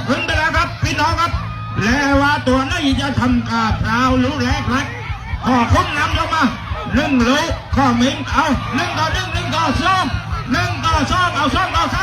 ขึ้นไปแล้วครับพี่น้องครับแล้วว่าตัวนี้จะทำกาเปล่ารู้แรกเลยขอคุ้มนำลงมา1 ลูกข้อมิงเอา1 ต่อ 1 1 ต่อ 2 1 ต่อ 2เอา2 ต่อ3